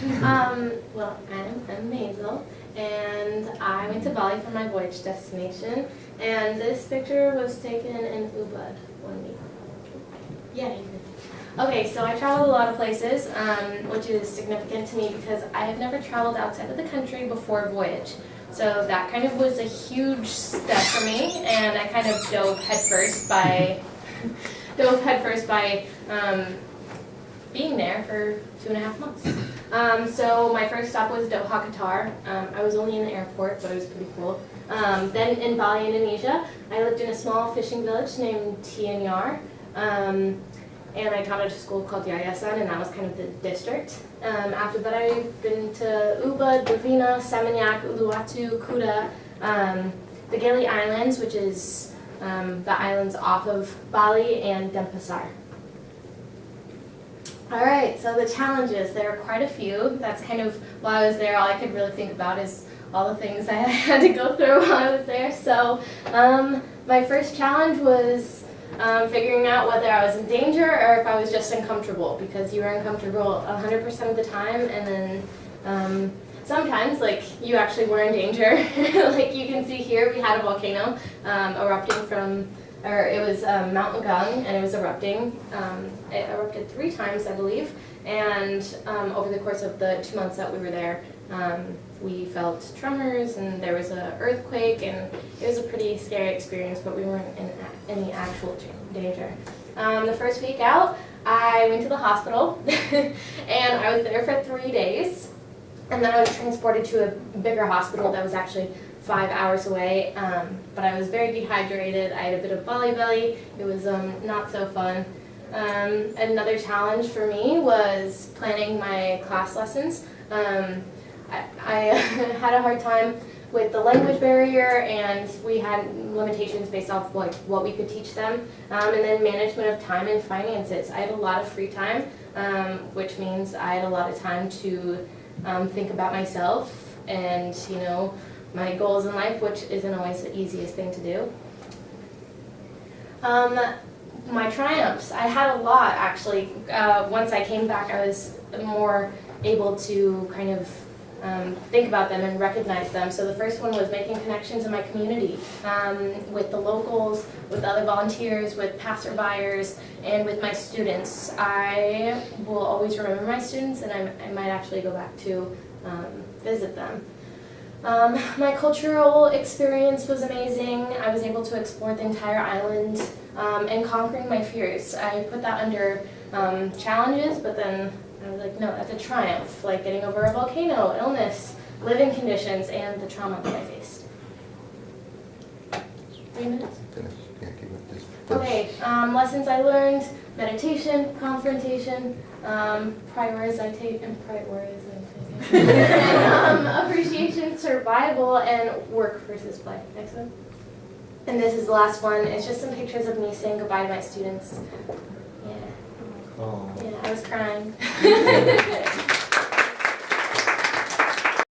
Well, I'm Maisel, and I went to Bali for my voyage destination, and this picture was taken in Ubud one week. Yeah, you did. Okay, so I traveled a lot of places, which is significant to me because I have never traveled outside of the country before voyage. So that kind of was a huge step for me, and I kind of dove headfirst by being there for 2.5 months. So my first stop was Doha, Qatar. I was only in the airport, but it was pretty cool. Then in Bali, Indonesia, I lived in a small fishing village named Tianyar. And I taught at a school called Yayasan, and that was kind of the district. After that, I've been to Ubud, Bovina, Seminyak, Uluwatu, Kuta, the Gili Islands, which is the islands off of Bali, and Denpasar. All right, so the challenges, there are quite a few. That's kind of, while I was there, all I could really think about is all the things I had to go through while I was there. So my first challenge was figuring out whether I was in danger or if I was just uncomfortable, because you were uncomfortable 100% of the time, and then sometimes, like, you actually were in danger. Like you can see here, we had a volcano erupting from, or it was Mount Magang, and it was erupting. It erupted 3 times, I believe, and over the course of the 2 months that we were there, we felt tremors, and there was an earthquake, and it was a pretty scary experience, but we weren't in any actual danger. The first week out, I went to the hospital, and I was there for 3 days, and then I was transported to a bigger hospital that was actually 5 hours away, but I was very dehydrated. I had a bit of belly. It was not so fun. Another challenge for me was planning my class lessons. I had a hard time with the language barrier, and we had limitations based off like what we could teach them, and then management of time and finances. I had a lot of free time, which means I had a lot of time to think about myself and, you know, my goals in life, which isn't always the easiest thing to do. My triumphs, I had a lot actually. Once I came back, I was more able to kind of think about them and recognize them. So the first one was making connections in my community, with the locals, with other volunteers, with passerbyers, and with my students. I will always remember my students, and I might actually go back to visit them. My cultural experience was amazing. I was able to explore the entire island, and conquering my fears. I put that under challenges, but then I was like, no, that's a triumph, like getting over a volcano, illness, living conditions, and the trauma that I faced. 3 minutes? Finish. Yeah, keep it. Just Okay, lessons I learned: meditation, confrontation, prioritization, appreciation, survival, and work versus play. Next one. And this is the last one. It's just some pictures of me saying goodbye to my students. Yeah. Oh. Yeah, I was crying.